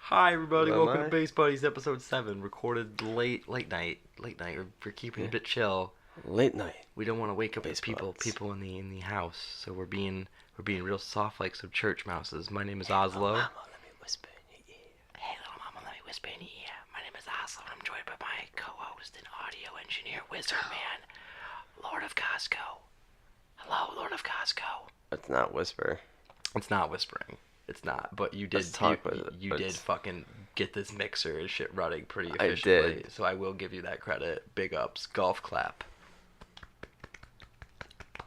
Hi everybody, Hello, welcome to Mike. Base Buddies episode 7, recorded late night. We're keeping it a bit chill. Late night. We don't want to wake up the Base people buds. in the house, so we're being real soft like some church mouses. My name is Little Ozlo. mama, let me whisper in your ear. Hey little mama, let me whisper in your ear. My name is Ozlo and I'm joined by my co-host and audio engineer, Wizard Man, Lord of Costco. Hello, Lord of Costco. It's not whisper. It's not whispering. It's not, but you did Let's talk with it. you did fucking get this mixer and shit running pretty I efficiently. did. So I will give you that credit. Big ups, golf clap.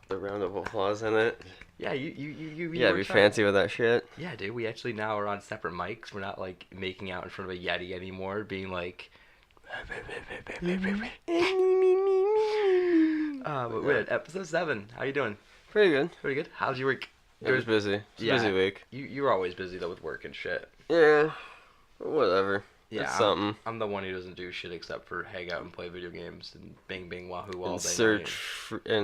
The round of applause in it. Yeah, you Yeah, were be trying- fancy with that shit. Yeah, dude, we actually now are on separate mics. We're not like making out in front of a Yeti anymore, being like but we're at episode 7. How you doing? Pretty good. Pretty good. How's your week? It was busy. It was a busy week. You're always busy though with work and shit. Yeah. Whatever. Yeah, It's something. I'm the one who doesn't do shit except for hang out and play video games and bing bing wahoo all And day.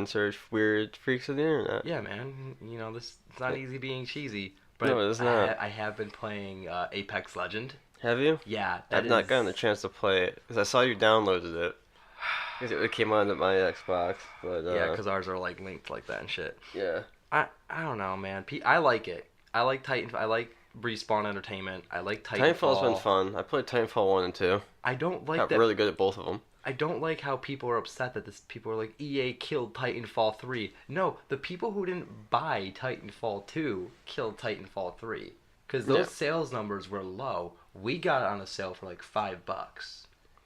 search weird freaks of the internet. Yeah, man. You know this. It's not easy being cheesy, but No, it's not. I have been playing Apex Legend. Have you? Yeah, I've not gotten a chance to play it because I saw you downloaded it. Because it came onto my Xbox, but Yeah, because ours are like linked like that and shit. yeah. I don't know, man. I like it. I like Titan. I like Respawn Entertainment. I like Titanfall. Titanfall's been fun. I played Titanfall 1 and 2. I don't like Got that. really good at both of them. I don't like how people are upset that people are like EA killed Titanfall 3. No, the people who didn't buy Titanfall 2 killed Titanfall 3 because those sales numbers were low. We got it on a sale for like $5.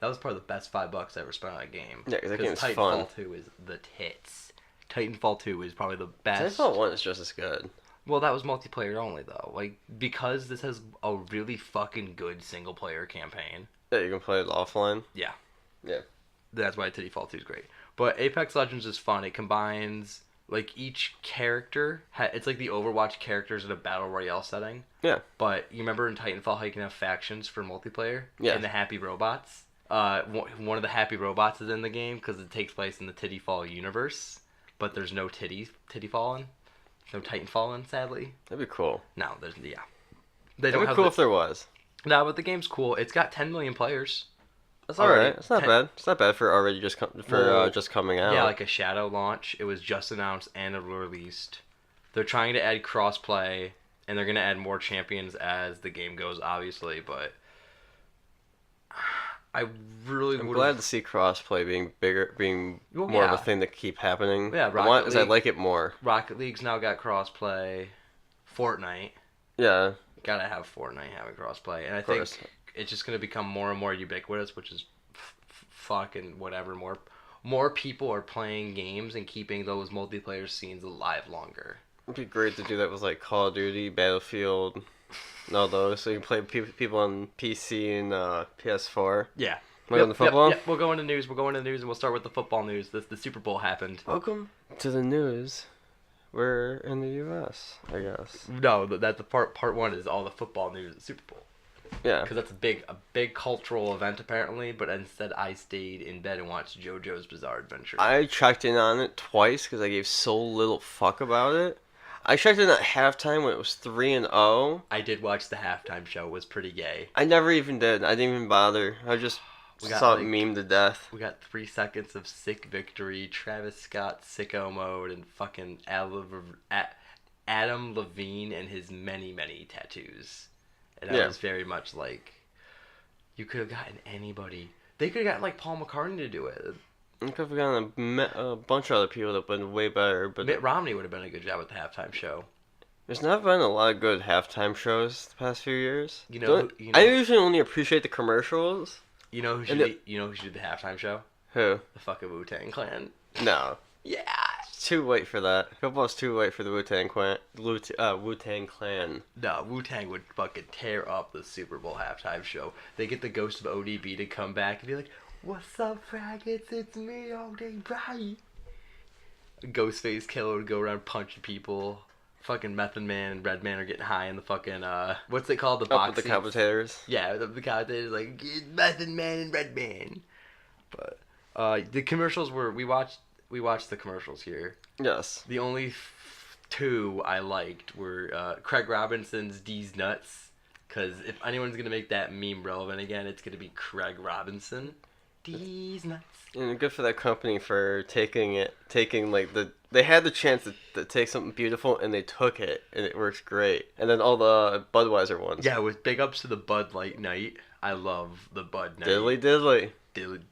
That was probably the best $5 I ever spent on a game. Yeah, because that game's Titanfall fun. 2 is the tits. Titanfall 2 is probably the best. Titanfall 1 is just as good. Well, that was multiplayer only though. Like because this has a really fucking good single player campaign. Yeah, you can play it offline. Yeah. Yeah. That's why Titanfall 2 is great. But Apex Legends is fun. It combines like each character. It's like the Overwatch characters in a battle royale setting. Yeah. But you remember in Titanfall how you can have factions for multiplayer? Yeah. And the Happy Robots. One of the Happy Robots is in the game because it takes place in the Tittyfall universe. But there's no Tittyfallin'. No Titanfallin', sadly. That'd be cool. No, there's They That'd be cool if there was. No, but the game's cool. It's got 10 million players. That's alright. It's not bad. It's not bad for already just just coming out. Yeah, like a shadow launch. It was just announced and released. They're trying to add crossplay, and they're gonna add more champions as the game goes, obviously. But I really I'm would. glad to see crossplay being Well, more of yeah. a thing that keep happening. Yeah, I like it more. Rocket League's now got crossplay. Fortnite. Yeah. Gotta have Fortnite having crossplay, and I Of course. think it's just gonna become more and more ubiquitous, which is fucking whatever. More people are playing games and keeping those multiplayer scenes alive longer. It'd be great to do that with like Call of Duty, Battlefield, and all those. So you can play people on PC and PS4. Yeah. Right on the football? Yep. We'll go into news. And we'll start with the football news. The Super Bowl happened. Welcome to the news. We're in the U.S., I guess. No, that's the part one is all the football news. The Super Bowl. Yeah. Because that's a big cultural event apparently. But instead, I stayed in bed and watched JoJo's Bizarre Adventure. I checked in on it twice because I gave so little fuck about it. I checked in at halftime when it was 3-0. I did watch the halftime show. It was pretty gay. I never even did. I didn't even bother. I just saw it meme to death. We got 3 seconds of sick victory, Travis Scott sicko mode, and fucking Adam Levine and his many tattoos. And I was very much like, you could have gotten anybody. They could have gotten like Paul McCartney to do it. I could have gotten a bunch of other people that would have been way better. But Mitt Romney would have been a good job at the halftime show. There's not been a lot of good halftime shows the past few years. I I usually only appreciate the commercials. You know who should do the halftime show? Who? The fucking Wu-Tang Clan. No. Yeah. It's too late for that. Football's too late for the Wu-Tang Clan. Wu-Tang Clan. No, Wu-Tang would fucking tear up the Super Bowl halftime show. They get the ghost of ODB to come back and be like, "What's up, faggots? It's me, ODB." Ghostface Killer would go around punching people. Fucking Method Man and Redman are getting high in the fucking, what's it called? The box Up with the seats? commentators. Yeah, the commentators like, Method Man and Redman. But, the commercials we watched the commercials here. Yes. The only two I liked were Craig Robinson's D's Nuts Because if anyone's gonna make that meme relevant again, it's gonna be Craig Robinson. These nuts. And good for that company for taking like they had the chance to take something beautiful and they took it and it works great. And then all the Budweiser ones. Yeah, with big ups to the Bud Light Night. I love the Bud Night. Dilly.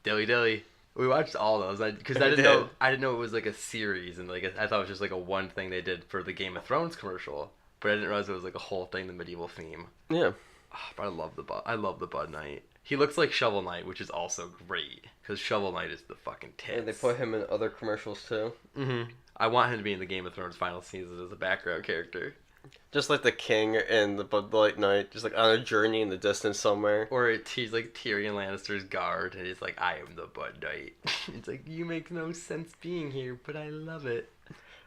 Dilly. We watched all those because I didn't know it was like a series and like I thought it was just like a one thing they did for the Game of Thrones commercial, but I didn't realize it was like a whole thing, the medieval theme. Yeah. Oh, but I love the Bud Knight. He looks like Shovel Knight, which is also great because Shovel Knight is the fucking tits. And they put him in other commercials too. Mm-hmm. I want him to be in the Game of Thrones final season as a background character. Just like the king and the Bud Light Knight, just like on a journey in the distance somewhere. Or he's like Tyrion Lannister's guard, and he's like, I am the Bud Knight. It's like, you make no sense being here, but I love it.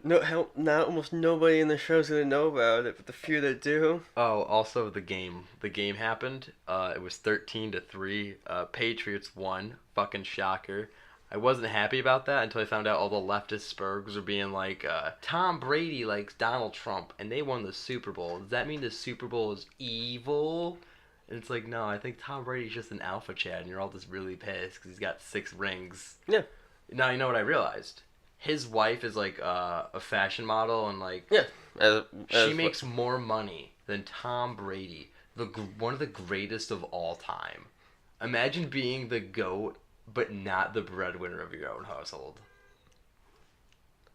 No, now almost nobody in the show's gonna know about it, but the few that do. Oh, also the game. The game happened. It was 13-3. Patriots won. Fucking shocker. I wasn't happy about that until I found out all the leftist spurgs were being like, Tom Brady likes Donald Trump, and they won the Super Bowl. Does that mean the Super Bowl is evil? And it's like, no, I think Tom Brady's just an alpha Chad, and you're all just really pissed because he's got 6 rings. Yeah. Now, you know what I realized? His wife is like a fashion model, and like, yeah, she makes more money than Tom Brady, one of the greatest of all time. Imagine being the GOAT, but not the breadwinner of your own household.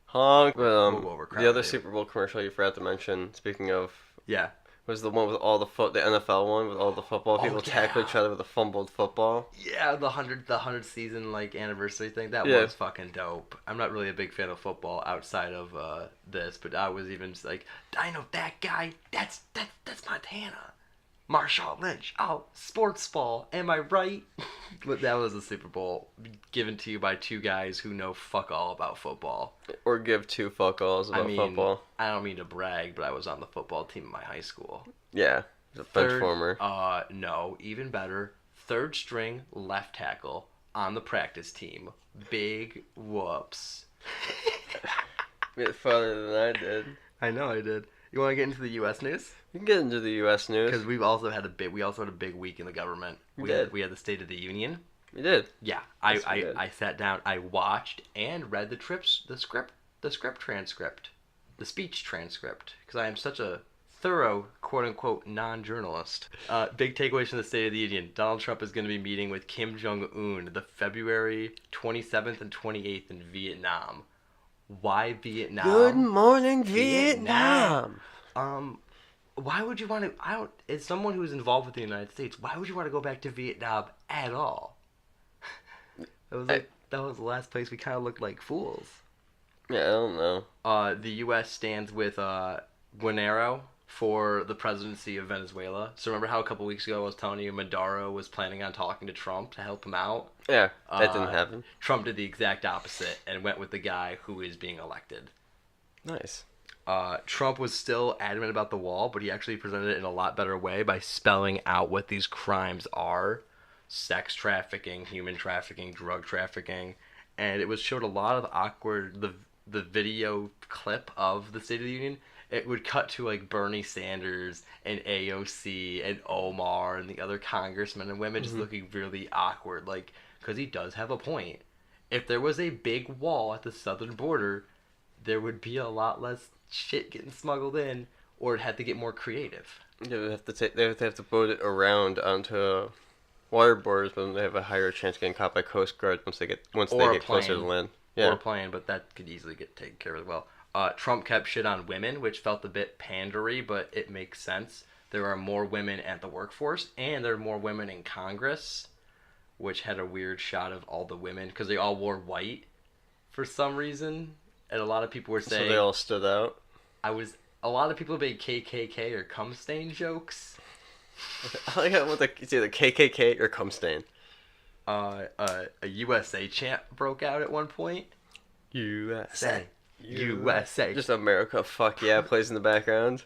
Honk. But, the other David. Super Bowl commercial you forgot to mention, speaking of, Yeah. was the one with all the NFL one with all the football people tackle each other with a fumbled football. Yeah, the 100th season like anniversary thing. That was fucking dope. I'm not really a big fan of football outside of this, but I was even just like, I know that guy. That's Montana. Marshawn Lynch. Oh, sports ball. Am I right? But that was a Super Bowl given to you by 2 guys who know fuck all about football. Or give 2 fuck alls about football. I don't mean to brag, but I was on the football team in my high school. Yeah, a bench warmer. No, even better. 3rd string left tackle on the practice team. Big whoops. You had farther than I did. I know I did. You want to get into the U.S. news? We can get into the U.S. news because we also had a big week in the government. We had the State of the Union. We did. Yeah, I sat down, I watched and read the speech transcript, because I am such a thorough quote unquote non-journalist. Big takeaways from the State of the Union. Donald Trump is going to be meeting with Kim Jong-un the February 27th and 28th in Vietnam. Why Vietnam? Good morning, Vietnam. Why would you want to? As someone who's involved with the United States, why would you want to go back to Vietnam at all? That was the last place we kind of looked like fools. Yeah, I don't know. The U.S. stands with Guanero for the presidency of Venezuela. So remember how a couple weeks ago I was telling you Maduro was planning on talking to Trump to help him out? Yeah, that didn't happen. Trump did the exact opposite and went with the guy who is being elected. Nice. Trump was still adamant about the wall, but he actually presented it in a lot better way by spelling out what these crimes are. Sex trafficking, human trafficking, drug trafficking. And it showed a lot of awkward, the video clip of the State of the Union, it would cut to like Bernie Sanders and AOC and Omar and the other congressmen and women just looking really awkward, like, because he does have a point. If there was a big wall at the southern border, there would be a lot less shit getting smuggled in, or it had to get more creative. Yeah, they have to boat it around onto water borders, but they have a higher chance of getting caught by Coast Guard once they get closer to land. Yeah. Or a plane, but that could easily get taken care of as well. Trump kept shit on women, which felt a bit pandery, but it makes sense. There are more women at the workforce, and there are more women in Congress, which had a weird shot of all the women, because they all wore white for some reason, and a lot of people were saying... So they all stood out? A lot of people made KKK or cum stain jokes. I like how it's either KKK or cum stain. A USA chant broke out at one point. USA. USA. Just America, fuck yeah, plays in the background.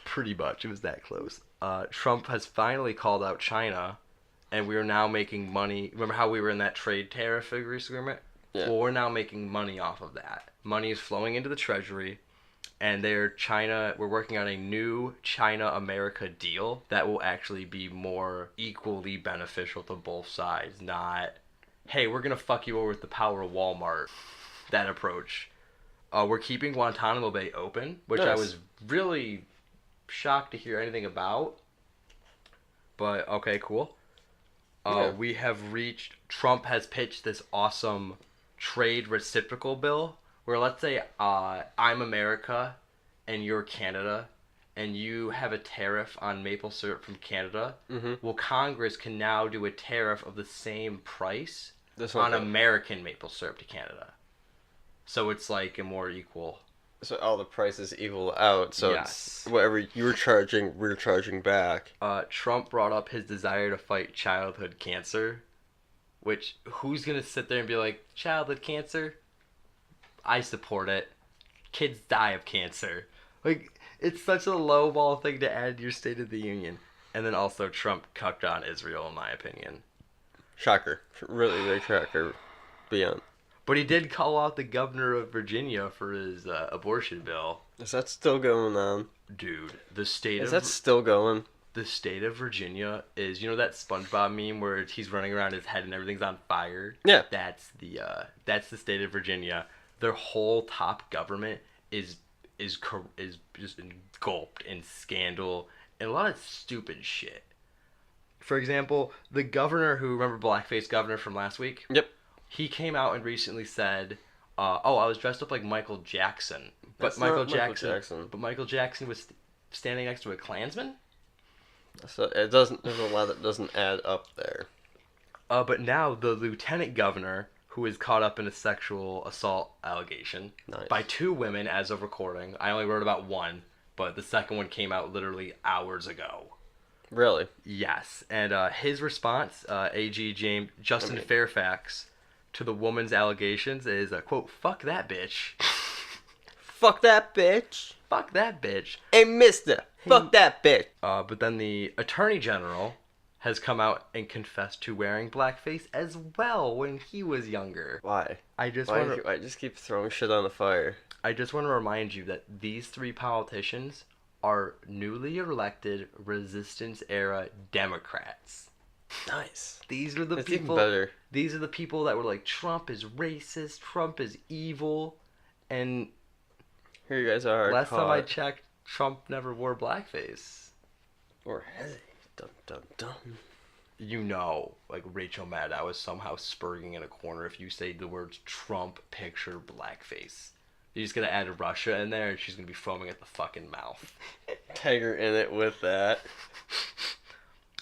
Pretty much. It was that close. Trump has finally called out China, and we are now making money. Remember how we were in that trade tariff agreement? Yeah. Well, we're now making money off of that. Money is flowing into the treasury. And we're working on a new China-America deal that will actually be more equally beneficial to both sides. Not, hey, we're going to fuck you over with the power of Walmart. That approach. We're keeping Guantanamo Bay open, which I was really shocked to hear anything about. But, okay, cool. We have Trump has pitched this awesome trade reciprocal bill where, let's say I'm America and you're Canada and you have a tariff on maple syrup from Canada. Well, Congress can now do a tariff of the same price on American maple syrup to Canada. So it's like a more equal. So all the prices equal out. So it's whatever you're charging, we're charging back. Trump brought up his desire to fight childhood cancer, which who's going to sit there and be like, childhood cancer? I support it. Kids die of cancer. Like, it's such a lowball thing to add to your State of the Union. And then also Trump cucked on Israel, in my opinion. Shocker. Really big shocker. Beyond. But he did call out the governor of Virginia for his abortion bill. Is that still going on? Dude, Is that still going? The state of Virginia is, you know that SpongeBob meme where he's running around his head and everything's on fire? Yeah. That's the state of Virginia. Their whole top government is just engulfed in scandal and a lot of stupid shit. For example, the governor remember Blackface governor from last week? Yep. He came out and recently said, I was dressed up like Michael Jackson. But Michael Jackson was standing next to a Klansman? So there's a lot that doesn't add up there. But now the lieutenant governor, who is caught up in a sexual assault allegation by 2 women as of recording. I only wrote about one, but the second one came out literally hours ago. Really? Yes. And his response, AG Justin Fairfax, to the woman's allegations is, quote, fuck that bitch. Fuck that bitch. Fuck that bitch. Hey, mister. Fuck that bitch. But then the attorney general has come out and confessed to wearing blackface as well when he was younger. Why? I just keep throwing shit on the fire. I just want to remind you that these 3 politicians are newly elected resistance-era Democrats. Nice. These are the That's people. Even better. These are the people that were like, Trump is racist, Trump is evil, and here you guys are. Last time I checked, Trump never wore blackface. Or has he? Dun dun dun. You know, like Rachel Maddow is somehow spurring in a corner if you say the words Trump picture blackface. You're just gonna add Russia in there, and she's gonna be foaming at the fucking mouth. Tag her in it with that.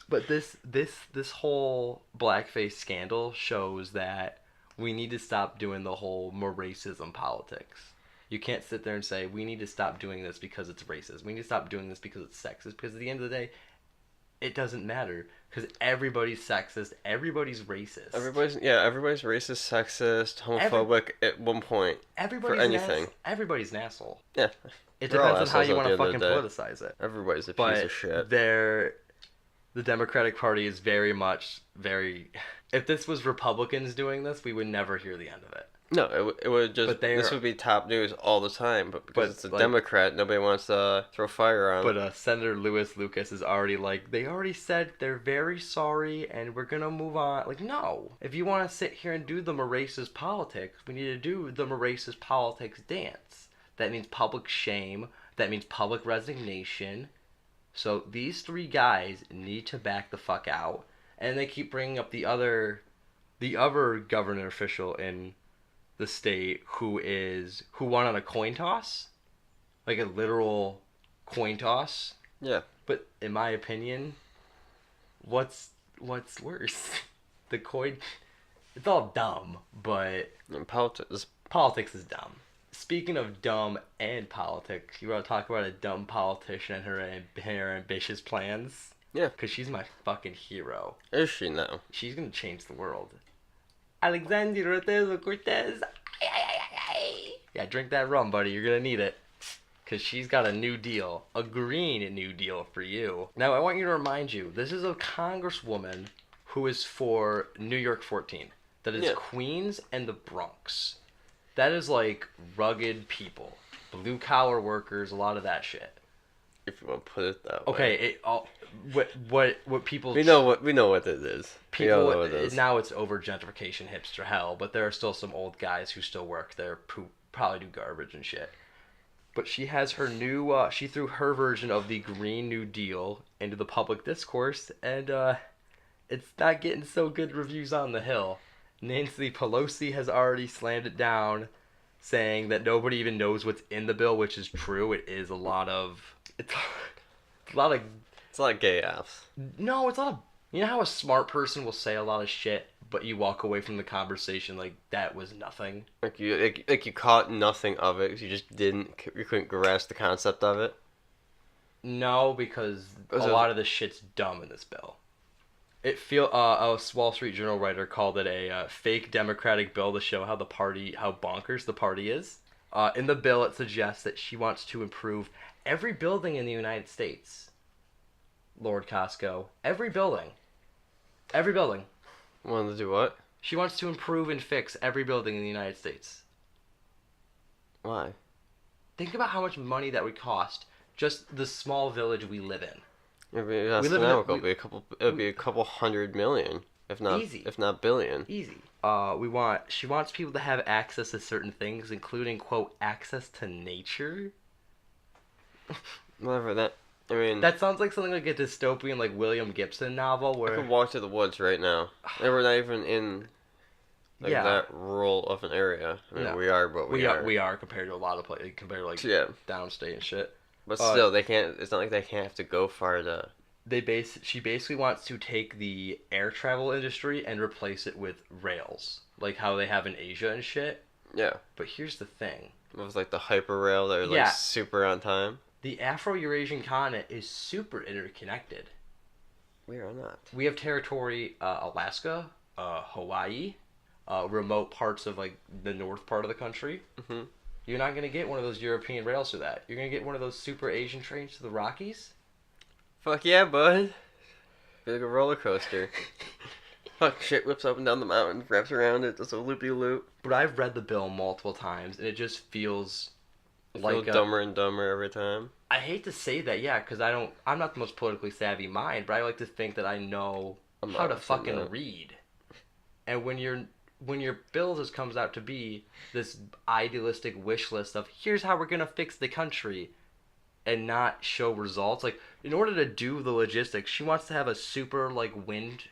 But this whole blackface scandal shows that we need to stop doing the whole more racism politics. You can't sit there and say, we need to stop doing this because it's racist. We need to stop doing this because it's sexist. Because at the end of the day, it doesn't matter. Because everybody's sexist. Everybody's racist. Everybody's racist, sexist, homophobic at one point. Everybody's for anything. Everybody's an asshole. Yeah. It depends on how you want to fucking politicize it. Everybody's a piece of shit. The Democratic Party is very much If this was Republicans doing this, we would never hear the end of it. No, it would just. This would be top news all the time, but because it's a Democrat, nobody wants to throw fire on. But Senator Lewis Lucas is already they already said they're very sorry and we're gonna move on. Like, no. If you want to sit here and do the racist politics, we need to do the racist politics dance. That means public shame. That means public resignation. So these 3 guys need to back the fuck out. And they keep bringing up the other governor official in the state who won on a coin toss, like a literal coin toss. Yeah. But in my opinion, what's worse? The coin. It's all dumb, but politics is dumb. Speaking of dumb and politics, you want to talk about a dumb politician and her ambitious plans? Yeah. Because she's my fucking hero. Is she now? She's gonna change the world. Alexandria Ocasio-Cortez. Yeah, drink that rum, buddy. You're gonna need it. Because she's got a new deal. A green new deal for you. Now, I want you to remind you, this is a congresswoman who is for New York 14. That is Queens and the Bronx. That is like rugged people. blue collar workers, a lot of that shit. If you want to put it that way. Okay, what people we know what it is. People we all know what it is. Now it's over gentrification hipster hell, but there are still some old guys who still work there who probably do garbage and shit. But she has her new she threw her version of the Green New Deal into the public discourse, and it's not getting so good reviews on the Hill. Nancy Pelosi has already slammed it down, saying that nobody even knows what's in the bill, which is true. It is a lot of it's a lot of gay apps. No, it's a lot of, you know how a smart person will say a lot of shit, but you walk away from the conversation like that was nothing. Like you caught nothing of it. You just you couldn't grasp the concept of it. No, because a lot of the shit's dumb in this bill. A Wall Street Journal writer called it a fake Democratic bill to show how bonkers the party is. In the bill, it suggests that she wants to improve every building in the United States. Lord Costco, every building. Want to do what? She wants to improve and fix every building in the United States. Why? Think about how much money that would cost just the small village we live in. It'd be a couple $100 million, if not billion. Easy. She wants people to have access to certain things, including, quote, access to nature. Whatever that. I mean, that sounds like something like a dystopian, like William Gibson novel where I could walk to the woods right now. And we're not even in that rural of an area. I mean, no. We are. We are compared to a lot of places, compared to like downstate and shit. But still, they can't. It's not like they can't have to go far to. She basically wants to take the air travel industry and replace it with rails, like how they have in Asia and shit. Yeah. But here's the thing. It was like the hyperrail that was like super on time. The Afro-Eurasian continent is super interconnected. We are not. We have territory, Alaska, Hawaii, remote parts of like the north part of the country. Mm-hmm. You're not going to get one of those European rails through that. You're going to get one of those super Asian trains to the Rockies. Fuck yeah, bud. Be like a roller coaster. Fuck, shit whips up and down the mountain, wraps around it, does a loopy-loop. But I've read the bill multiple times, and it just feels like dumber and dumber every time. I hate to say that, yeah, because I'm not the most politically savvy mind, but I like to think that I know how to fucking read. And when your bill just comes out to be this idealistic wish list of here's how we're gonna fix the country, and not show results, like in order to do the logistics, she wants to have a super like wind,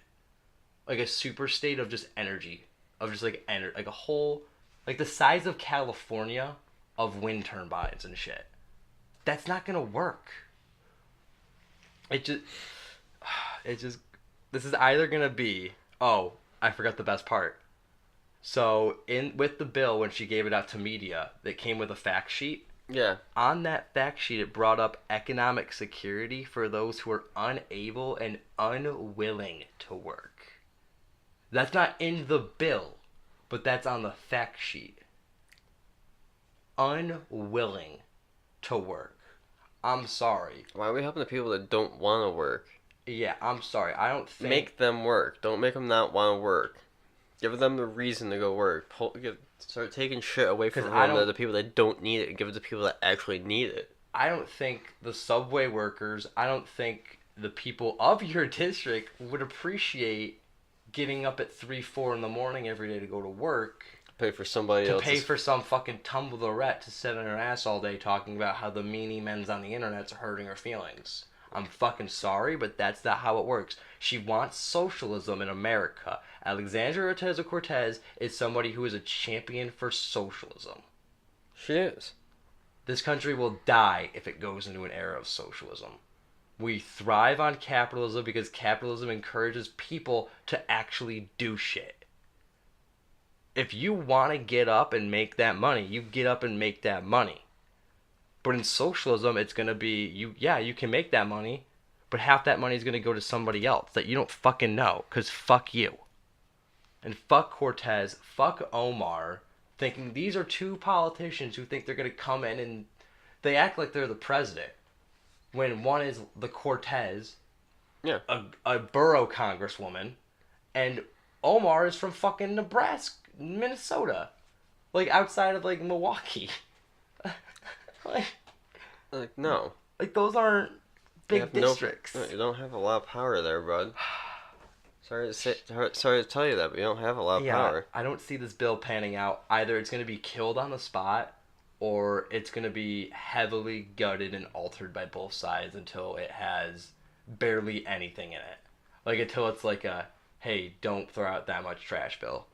like a super state of just energy, of just like like a whole, like the size of California of wind turbines and shit. That's not gonna work. This is either gonna be, oh, I forgot the best part. So with the bill, when she gave it out to media, it came with a fact sheet. Yeah. On that fact sheet, it brought up economic security for those who are unable and unwilling to work. That's not in the bill, but that's on the fact sheet. Unwilling to work. I'm sorry. Why are we helping the people that don't want to work? Yeah, I'm sorry. I don't think... Make them work. Don't make them not want to work. Give them the reason to go work. Start taking shit away from the people that don't need it and give it to people that actually need it. I don't think the subway workers, I don't think the people of your district would appreciate getting up at 3-4 in the morning every day to go to work. Pay for somebody else. To pay for some fucking tumblerette to sit on her ass all day talking about how the meanie men's on the internet are hurting her feelings. I'm fucking sorry, but that's not how it works. She wants socialism in America. Alexandria Ocasio-Cortez is somebody who is a champion for socialism. She is. This country will die if it goes into an era of socialism. We thrive on capitalism because capitalism encourages people to actually do shit. If you want to get up and make that money, you get up and make that money. But in socialism, it's going to be, you can make that money, but half that money is going to go to somebody else that you don't fucking know, because fuck you. And fuck Cortez, fuck Omar, thinking these are two politicians who think they're going to come in and they act like they're the president. When one is the Cortez, a borough congresswoman, and Omar is from fucking Nebraska, Minnesota. Like outside of like Milwaukee. Like, no. Like, those aren't big You districts. No, you don't have a lot of power there, bud. Sorry to tell you that, but you don't have a lot of power. I don't see this bill panning out. Either it's going to be killed on the spot, or it's going to be heavily gutted and altered by both sides until it has barely anything in it. Like, until it's like a, hey, don't throw out that much trash bill.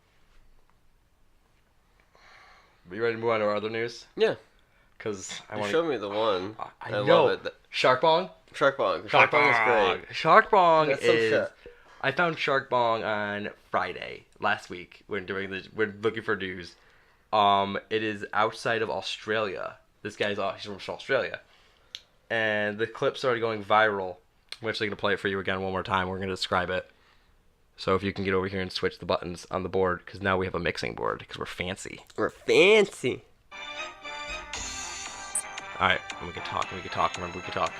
Are you ready to move on to our other news? Yeah. Because I want to... show me the one. I know. Love it. Shark Bong? Shark Bong. Shark Bong is great. Shark Bong That's is... some shit. I found Shark Bong on Friday last week when we're looking for news. It is outside of Australia. This guy's he's from Australia, and the clip started going viral. I'm actually gonna play it for you again one more time. We're gonna describe it. So if you can get over here and switch the buttons on the board, because now we have a mixing board because we're fancy. We're fancy. All right, we can talk. Remember, we can talk.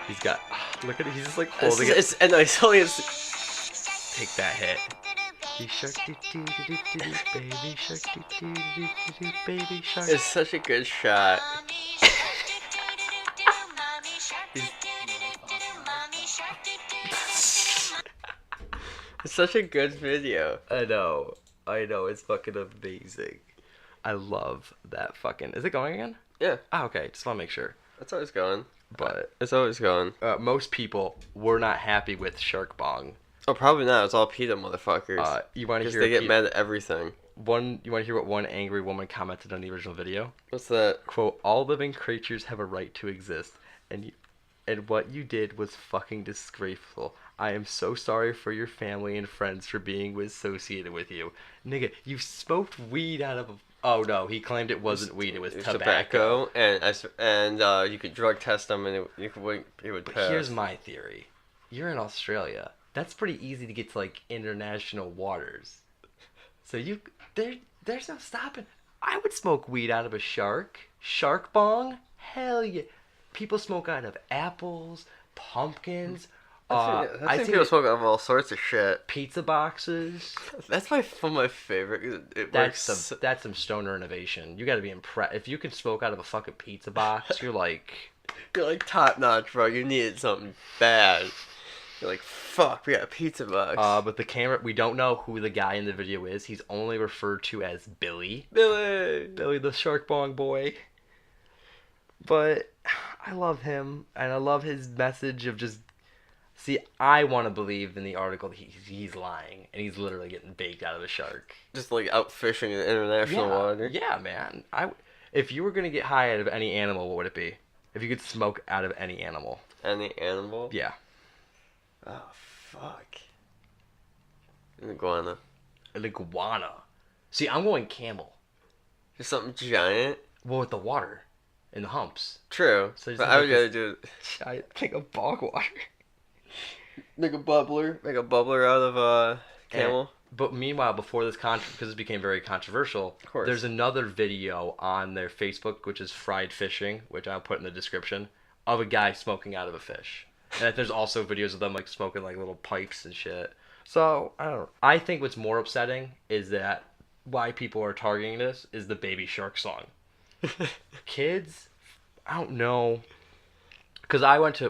He's got. Look at it. He's just like holding it. And I saw his. Take that hit. Baby shark, baby shark, baby shark. It's such a good shot. It's such a good video. I know. It's fucking amazing. I love that fucking. Is it going again? Yeah. Ah, okay. Just want to make sure. It's always going. But it's always going. Most people were not happy with Shark Bong. Oh, probably not. It's all PETA motherfuckers. You want to hear? They get mad at everything. You want to hear what one angry woman commented on the original video? What's that? Quote: "All living creatures have a right to exist, and what you did was fucking disgraceful. I am so sorry for your family and friends for being associated with you, nigga. You smoked weed out of a." Oh no, he claimed it wasn't weed; it was tobacco. And you could drug test them, and it would pass. But here's my theory: you're in Australia. That's pretty easy to get to like international waters. So there's no stopping. I would smoke weed out of a shark. Shark Bong? Hell yeah! People smoke out of apples, pumpkins. I think people smoke out of all sorts of shit. Pizza boxes. That's one of my favorite. That's some stoner innovation. You got to be impressed if you can smoke out of a fucking pizza box. You're like top notch, bro. You needed something bad. You're like, fuck, we got a pizza box. But the camera, we don't know who the guy in the video is. He's only referred to as Billy. Billy, the Shark Bong boy. But I love him, and I love his message of just. See, I want to believe in the article that he's lying, and he's literally getting baked out of a shark. Just like out fishing in international water. Yeah, man. If you were gonna get high out of any animal, what would it be? If you could smoke out of any animal. Any animal? Yeah. Oh fuck. An iguana. An iguana. See, I'm going camel. Just something giant. Well, with the water and the humps. True. So but I would gotta do giant thing of bog water. Make a bubbler out of camel. But meanwhile, before this because it became very controversial, there's another video on their Facebook, which is Fried Fishing, which I'll put in the description, of a guy smoking out of a fish. And there's also videos of them like smoking like little pipes and shit. So I don't know. I think what's more upsetting is that why people are targeting this is the Baby Shark song. Kids, I don't know. Because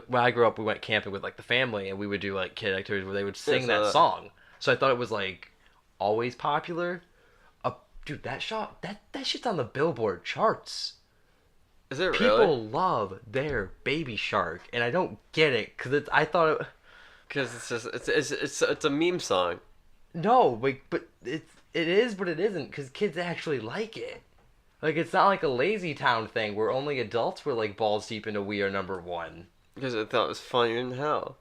when I grew up, we went camping with like the family, and we would do like kid activities where they would sing that song. So I thought it was like always popular. Dude, that shit's on the Billboard charts. Is it really? People love their Baby Shark, and I don't get it because because it's a meme song. No, but it is, but it isn't because kids actually like it. Like, it's not like a Lazy Town thing where only adults were, like, balls deep into We Are Number One. Because I thought it was funnier than hell.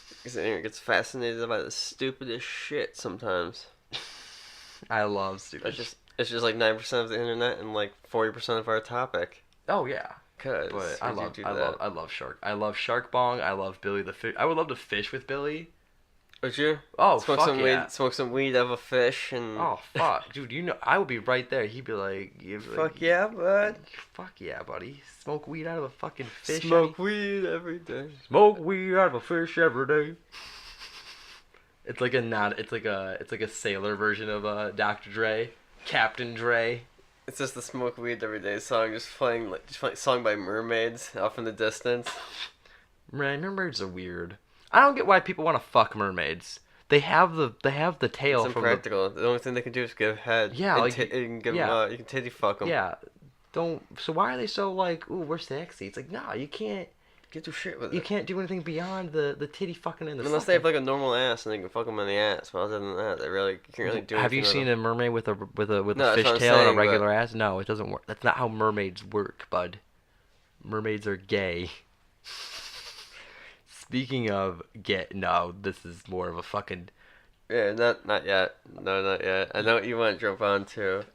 Because Aaron gets fascinated by the stupidest shit sometimes. I love stupid shit. It's just like 9% of the internet and, like, 40% of our topic. Oh, yeah. But I love Shark. I love Shark Bong. I love Billy the Fish. I would love to fish with Billy. Would you? Oh, smoke fuck some yeah. Weed, smoke some weed of a fish and... Oh, fuck. Dude, I would be right there. He'd be like... Fuck yeah, bud. Fuck yeah, buddy. Smoke weed out of a fucking fish. Smoke weed every day. Smoke weed out of a fish every day. It's like a sailor version of Dr. Dre. Captain Dre. It's just the smoke weed every day song, just playing song by mermaids off in the distance. Mermaids are weird. I don't get why people want to fuck mermaids. They have the tail It's from impractical. The only thing they can do is give head. Yeah, and like you can give yeah. you can titty fuck them. Yeah, don't. So why are they so like, ooh, we're sexy? It's like, nah, you can't. Get your shit with it. You can't do anything beyond the titty fucking in the. Unless they have like a normal ass and they can fuck them in the ass. But other than that, they really you can't really do. Have you seen a mermaid with a No, fish that's what tail I'm and a saying, regular ass? No, it doesn't work. That's not how mermaids work, bud. Mermaids are gay. Speaking of gay, no, this is more of a fucking. Yeah, not yet. No, not yet. I know what you want to jump on to.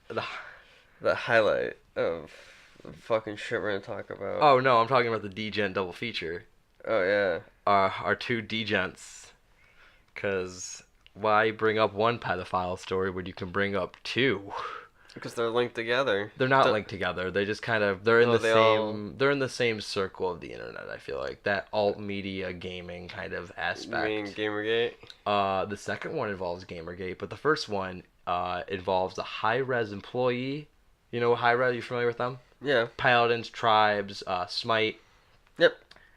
The highlight of the fucking shit we're gonna talk about. Oh no, I'm talking about the D-Gent double feature. Oh yeah. Our two D-Gents. Cause why bring up one pedophile story when you can bring up two? Because they're linked together. They're not linked together. They just kind of they're in they're in the same circle of the internet. I feel like that alt media gaming kind of aspect. You mean GamerGate? The second one involves GamerGate, but the first one involves a high-res employee. You know high-res? You familiar with them? Yeah. Paladins, Tribes, Smite. Yep.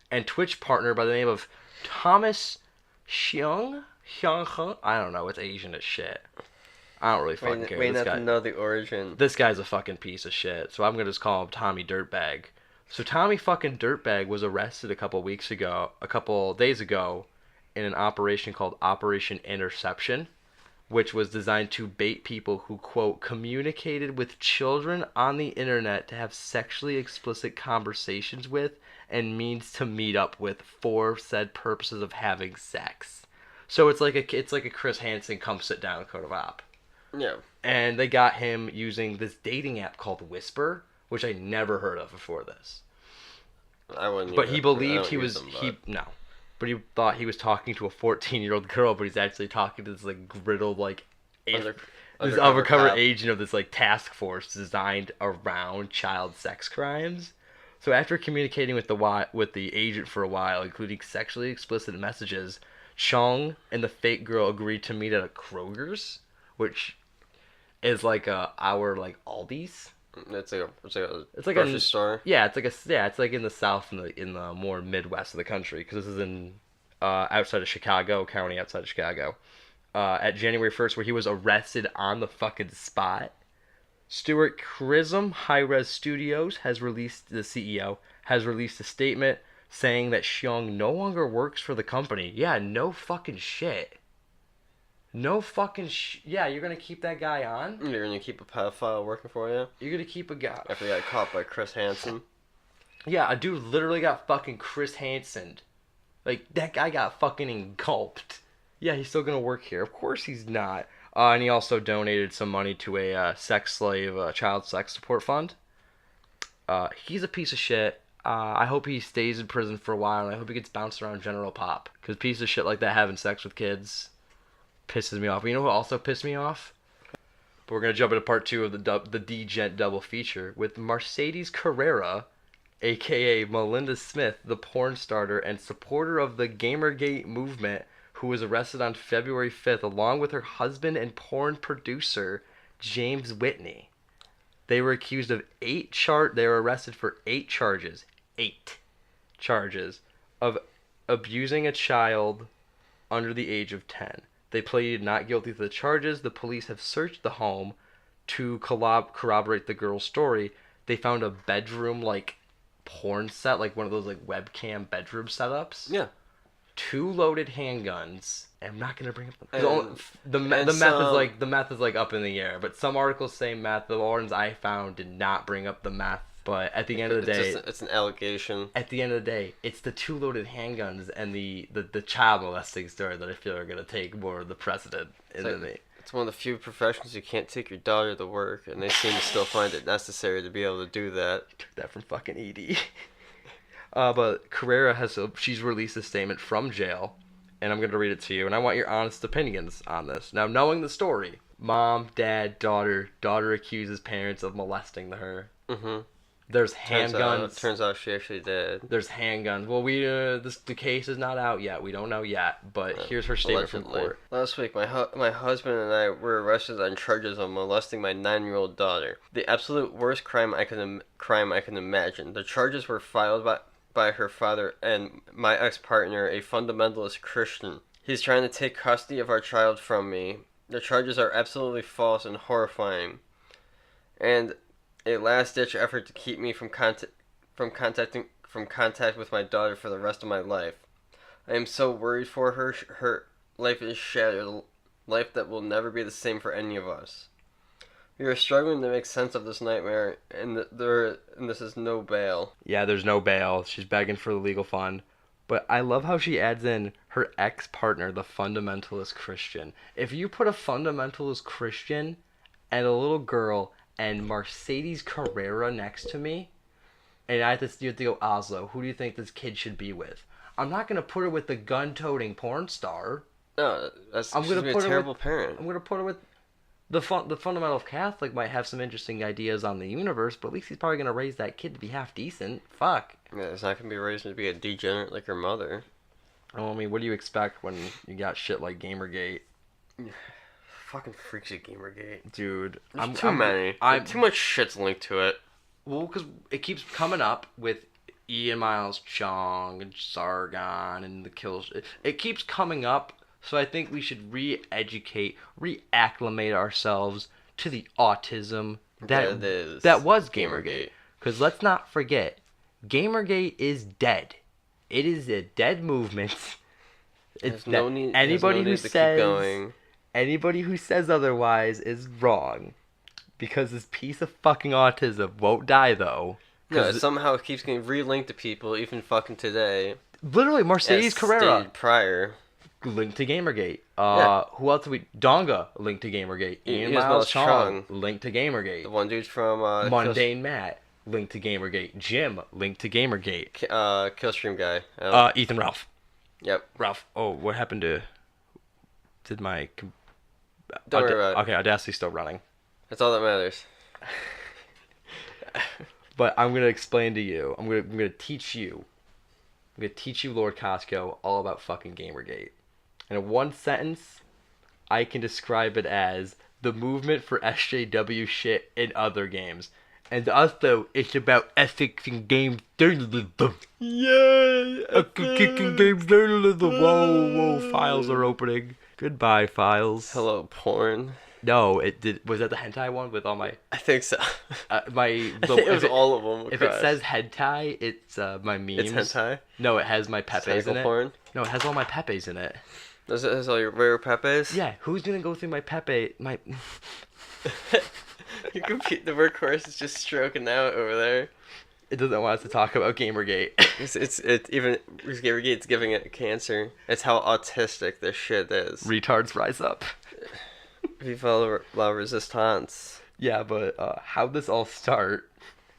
And Twitch partner by the name of Thomas Xiang. I don't know. It's Asian as shit. I don't really fucking care. We have to know the origin. This guy's a fucking piece of shit, so I'm gonna just call him Tommy Dirtbag. So Tommy fucking Dirtbag was arrested a couple days ago, in an operation called Operation Interception, which was designed to bait people who, quote, communicated with children on the internet to have sexually explicit conversations with and means to meet up with for said purposes of having sex. So it's like a Chris Hansen come sit down code of op. Yeah. And they got him using this dating app called Whisper, which I never heard of before this. I wouldn't. But he believed But he thought he was talking to a 14-year-old girl, but he's actually talking to this like griddled undercover agent of this like task force designed around child sex crimes. So after communicating with the agent for a while, including sexually explicit messages, Chong and the fake girl agreed to meet at a Kroger's, which is like our like Aldi's. It's like a grocery store. Yeah, it's like in the South, in the more Midwest of the country, because this is in outside of Chicago, county outside of Chicago. At January 1st, where he was arrested on the fucking spot. Stuart Chisholm, High Res Studios, the CEO, has released a statement saying that Xiong no longer works for the company. Yeah, no fucking shit. No fucking yeah, you're gonna keep that guy on? You're gonna keep a pedophile working for you? You're gonna keep a guy... After he got caught by Chris Hansen? Yeah, a dude literally got fucking Chris Hansen. Like, that guy got fucking engulfed. Yeah, he's still gonna work here. Of course he's not. And he also donated some money to a sex slave child sex support fund. He's a piece of shit. I hope he stays in prison for a while, and I hope he gets bounced around General Pop. Because piece of shit like that having sex with kids pisses me off. You know who also pissed me off? But we're going to jump into part 2 of the D-Gent double feature with Marcedes Carrera, a.k.a. Melinda Smith, the porn starter and supporter of the GamerGate movement, who was arrested on February 5th along with her husband and porn producer, James Whitney. They were accused of they were arrested for 8 charges. 8 charges of abusing a child under the age of 10. They pleaded not guilty to the charges. The police have searched the home to corroborate the girl's story. They found a bedroom like porn set, like one of those like webcam bedroom setups. Yeah. 2 loaded handguns. I'm not gonna bring up the meth is like up in the air, but some articles say meth. The ones I found did not bring up the meth. But at the end of the day, it's an allegation. At the end of the day, it's the 2 loaded handguns and the child molesting story that I feel are gonna take more of the precedent. It's one of the few professions you can't take your daughter to work, and they seem to still find it necessary to be able to do that. Took that from fucking Edie. But Carrera she's released a statement from jail, and I'm gonna read it to you, and I want your honest opinions on this. Now, knowing the story, mom, dad, daughter accuses parents of molesting her. Mm-hmm. There's handguns. Turns out she actually did. There's handguns. Well, the case is not out yet. We don't know yet. But here's her statement from court. Last week, my husband and I were arrested on charges of molesting my 9-year-old daughter. The absolute worst crime I can imagine. The charges were filed by her father and my ex-partner, a fundamentalist Christian. He's trying to take custody of our child from me. The charges are absolutely false and horrifying, and a last-ditch effort to keep me from contact with my daughter for the rest of my life. I am so worried for her. Her life is shattered, life that will never be the same for any of us. We are struggling to make sense of this nightmare, and this is no bail. Yeah, there's no bail. She's begging for the legal fund. But I love how she adds in her ex-partner, the fundamentalist Christian. If you put a fundamentalist Christian and a little girl and Marcedes Carrera next to me, and I have to go, Ozlo, who do you think this kid should be with? I'm not going to put her with the gun-toting porn star. No, she's going to be a terrible parent. I'm going to put her with the fundamental Catholic might have some interesting ideas on the universe, but at least he's probably going to raise that kid to be half decent. Fuck. Yeah, it's not going to be raised to be a degenerate like her mother. Oh, I mean, what do you expect when you got shit like GamerGate? Fucking freaks at GamerGate. Dude. Too much shit's linked to it. Well, because it keeps coming up with Ian Miles Chong and Sargon and the kills. It keeps coming up, so I think we should re-educate, reacclimate ourselves to the autism that was GamerGate. Because let's not forget, GamerGate is dead. It is a dead movement. Anybody who says otherwise is wrong. Because this piece of fucking autism won't die, though. No, somehow it keeps getting relinked to people, even fucking today. Literally, Marcedes Carrera. Prior. Linked to GamerGate. Who else Donga linked to GamerGate. Ian Miles Chong linked to GamerGate. The one dude from Mundane Matt linked to GamerGate. Jim linked to GamerGate. Killstream guy. Ethan Ralph. Yep. Ralph. Oh, what happened to? Did my? Don't worry about it. Okay, Audacity's still running. That's all that matters. But I'm gonna explain to you. I'm gonna teach you. I'm gonna teach you, Lord Costco, all about fucking GamerGate. And in one sentence, I can describe it as the movement for SJW shit in other games. And also, it's about ethics in game journalism. Yeah! Kicking game journalism. Whoa, files are opening. Goodbye, files. Hello, porn. No, it did. Was that the hentai one with all my? I think so. It was all of them. If it says hentai, it's my memes. It's hentai. No, it has my Pepes in it. Porn? No, it has all my Pepes in it. Does it has all your rare Pepes? Yeah. Who's gonna go through my Pepe? My. Your the workhorse is just stroking out over there. It doesn't want us to talk about GamerGate. it's even GamerGate's giving it cancer. It's how autistic this shit is. Retards rise up. Viva la resistance. Yeah, but how'd this all start?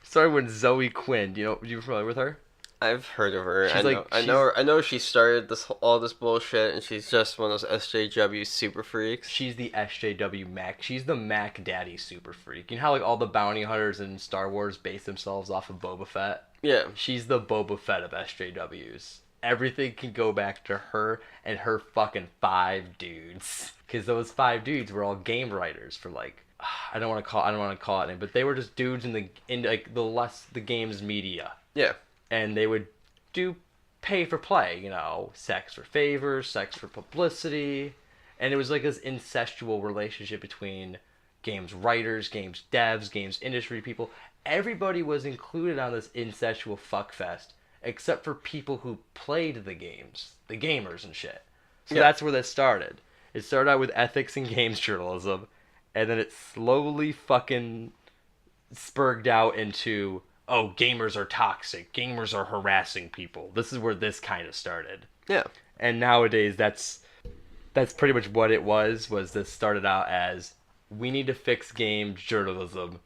Started when Zoe Quinn. You familiar with her? I've heard of her. I know she started all this bullshit, and she's just one of those SJW super freaks. She's the SJW Mac. She's the Mac Daddy super freak. You know how like all the bounty hunters in Star Wars base themselves off of Boba Fett? Yeah. She's the Boba Fett of SJWs. Everything can go back to her and her fucking 5 dudes. Because those 5 dudes were all game writers for like, I don't want to call it name, but they were just dudes in the game's media. Yeah. And they would do pay for play, sex for favors, sex for publicity. And it was like this incestual relationship between games writers, games devs, games industry people. Everybody was included on this incestual fuckfest, except for people who played the games, the gamers and shit. So That's where this started. It started out with ethics in games journalism, and then it slowly fucking spurred out into, oh, gamers are toxic, gamers are harassing people. This is where this kind of started. Yeah. And nowadays, that's pretty much what it was this started out as, we need to fix games journalism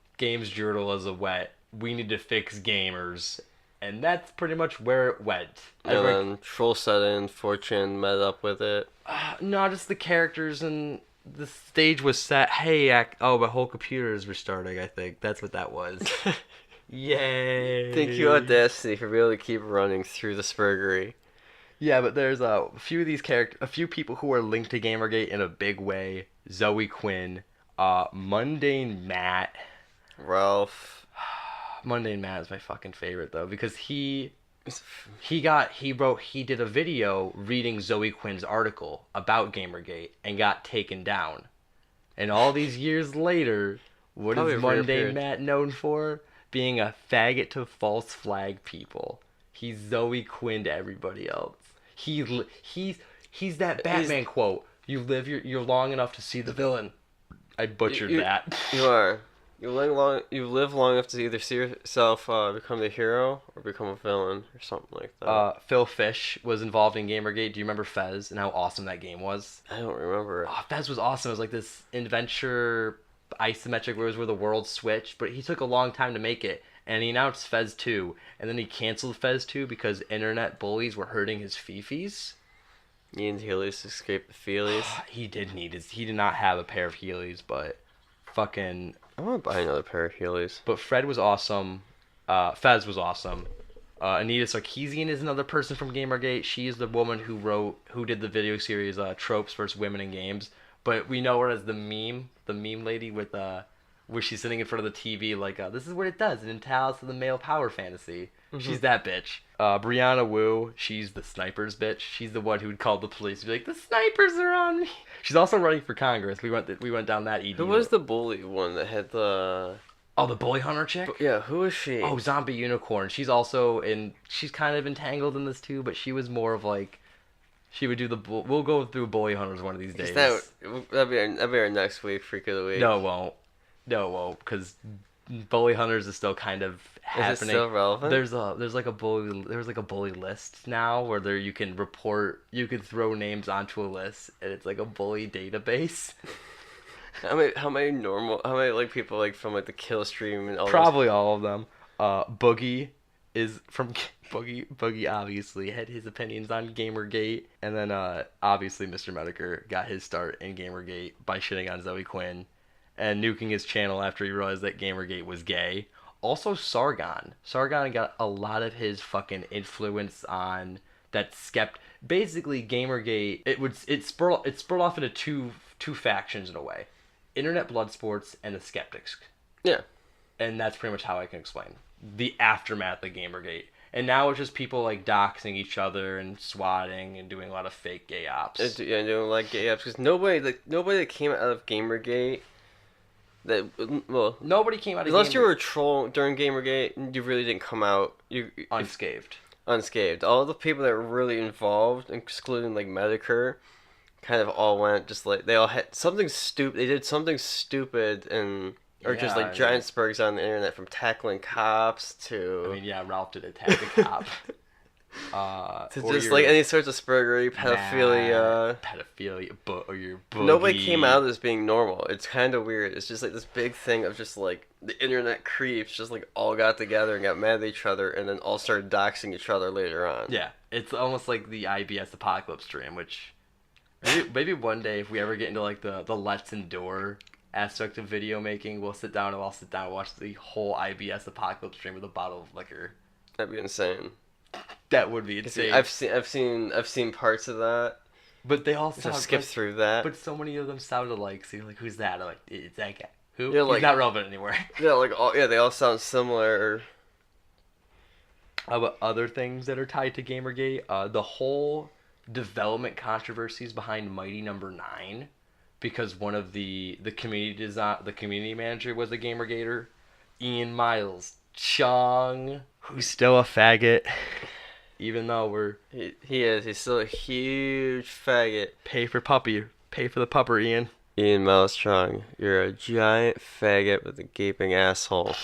went, we need to fix gamers. And that's pretty much where it went. And then Troll set in, Fortune met up with it. No, just the characters and the stage was set. Hey, my whole computer is restarting, I think. That's what that was. Yay! Thank you, Audacity, for being able to keep running through the Spurgery. Yeah, but there's a few of these a few people who are linked to Gamergate in a big way. Zoe Quinn, Mundane Matt. Ralph. Mundane Matt is my fucking favorite though because he did a video reading Zoe Quinn's article about Gamergate and got taken down. And all these years later, what Probably is Mundane reappeared. Matt known for? Being a faggot to false flag people. He's Zoe Quinn to everybody else. He's that Batman quote. You're long enough to see the villain. I butchered that. You are. You live long enough to either see yourself become the hero or become a villain or something like that. Phil Fish was involved in Gamergate. Do you remember Fez and how awesome that game was? I don't remember. Oh, Fez was awesome. It was like this adventure isometric where the worlds switched, but he took a long time to make it. And he announced Fez 2, and then he canceled Fez 2 because internet bullies were hurting his fifis. Ian Healy's escaped the Feelies. He did not have a pair of Heelys, but fucking... I want to buy another pair of Heelys. But Fred was awesome. Fez was awesome. Anita Sarkeesian is another person from Gamergate. She is the woman who did the video series Tropes vs. Women in Games. But we know her as the meme lady with where she's sitting in front of the TV like, this is what it does. It entails the male power fantasy. Mm-hmm. She's that bitch. Brianna Wu, she's the snipers bitch. She's the one who would call the police and be like, the snipers are on me. She's also running for Congress. We went down that ED. Who was the bully one that had the... Oh, the bully hunter chick? Yeah, who is she? Oh, Zombie Unicorn. She's also she's kind of entangled in this too, but she was more of like... She would do we'll go through bully hunters one of these days. That'll be our next week, Freak of the Week. No, it won't, because bully hunters is still kind of happening. Is it still relevant? There's like a bully list now where you can throw names onto a list and it's like a bully database. How many like people like from like the kill stream and all Probably all of them. Boogie is from Boogie obviously had his opinions on Gamergate, and then obviously Mr. Mediker got his start in Gamergate by shitting on Zoe Quinn and nuking his channel after he realized that Gamergate was gay. Also Sargon got a lot of his fucking influence on that basically Gamergate. It spurred off into two factions in a way. Internet blood sports and the skeptics. Yeah. And that's pretty much how I can explain the aftermath of Gamergate. And now it's just people like doxing each other and swatting and doing a lot of fake gay ops. Yeah, doing like gay ops because nobody that came out of Gamergate nobody came out of unless you were a troll during Gamergate, you really didn't come out unscathed. All the people that were really involved, excluding like Medicare, kind of all went just like they all had something stupid. They did something stupid or just like giant spurgs on the internet, from tackling cops to... I mean, yeah, Ralph did attack a cop. To just like any sorts of spurgery, pedophilia. Or your boogie. Nobody came out as being normal. It's kind of weird. It's just like this big thing of just like the internet creeps just like all got together and got mad at each other and then all started doxing each other later on. Yeah, it's almost like the IBS apocalypse stream, which maybe one day if we ever get into like the Let's Endure aspect of video making, I'll sit down and watch the whole IBS apocalypse stream with a bottle of liquor. That'd be insane. That would be insane. I've seen parts of that. But they all sound... I've skipped through that. But so many of them sounded like... So you're like, who's that? I'm like, it's that guy. Who? Yeah, He's not relevant anymore. Yeah, they all sound similar. How about other things that are tied to Gamergate? The whole development controversies behind Mighty Number 9. Because one of the community manager was a Gamergater. Ian Miles Chung, who's still a faggot. Even though he's still a huge faggot. Pay for the pupper, Ian. Ian Miles Chung, you're a giant faggot with a gaping asshole.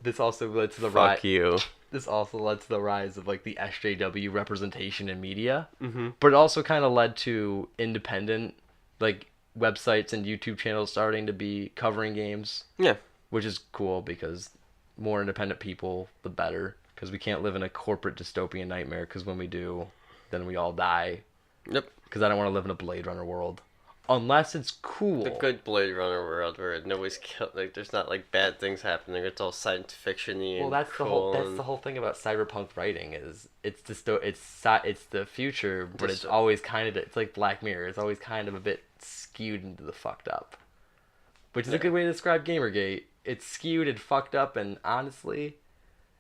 This also led to the Fuck you. This also led to the rise of like the SJW representation in media. Mm-hmm. But it also kind of led to independent like websites and YouTube channels starting to be covering games. Yeah. Which is cool because more independent people, the better. Because we can't live in a corporate dystopian nightmare. Because when we do, then we all die. Yep. Because I don't want to live in a Blade Runner world. unless it's cool. The good Blade Runner world where nobody's killed, like there's not like bad things happening. It's all science fiction-y. Well, and that's cool the whole thing about cyberpunk writing is it's the future, but it's always kind of, it's like Black Mirror. It's always kind of a bit skewed into the fucked up, which is a good way to describe GamerGate. It's skewed and fucked up, and honestly,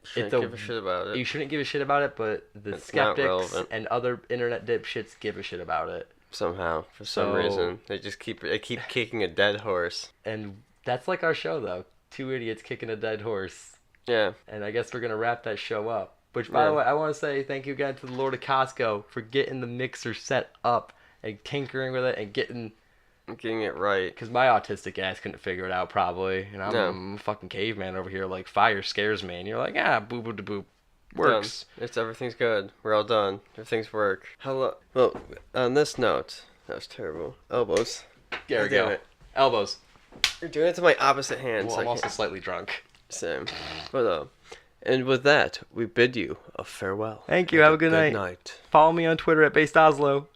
shouldn't give a shit about it. You shouldn't give a shit about it, but the skeptics and other internet dipshits give a shit about it. Somehow, for some reason, they keep kicking a dead horse. And that's like our show, though. Two idiots kicking a dead horse. Yeah. And I guess we're gonna wrap that show up. Which, by the way, I want to say thank you again to the Lord of Costco for getting the mixer set up and tinkering with it and getting it right. Because my autistic ass couldn't figure it out, probably. And I'm a fucking caveman over here. Like, fire scares me. And you're like, boop, boop, boop. Works. Everything's good. We're all done. Everything's work. Hello. Well, on this note, that was terrible. Elbows. There we go. Elbows. You're doing it to my opposite hand. Well, I'm also slightly drunk. Same. But, and with that, we bid you a farewell. Thank you. Have a good night. Follow me on Twitter at Ozlo.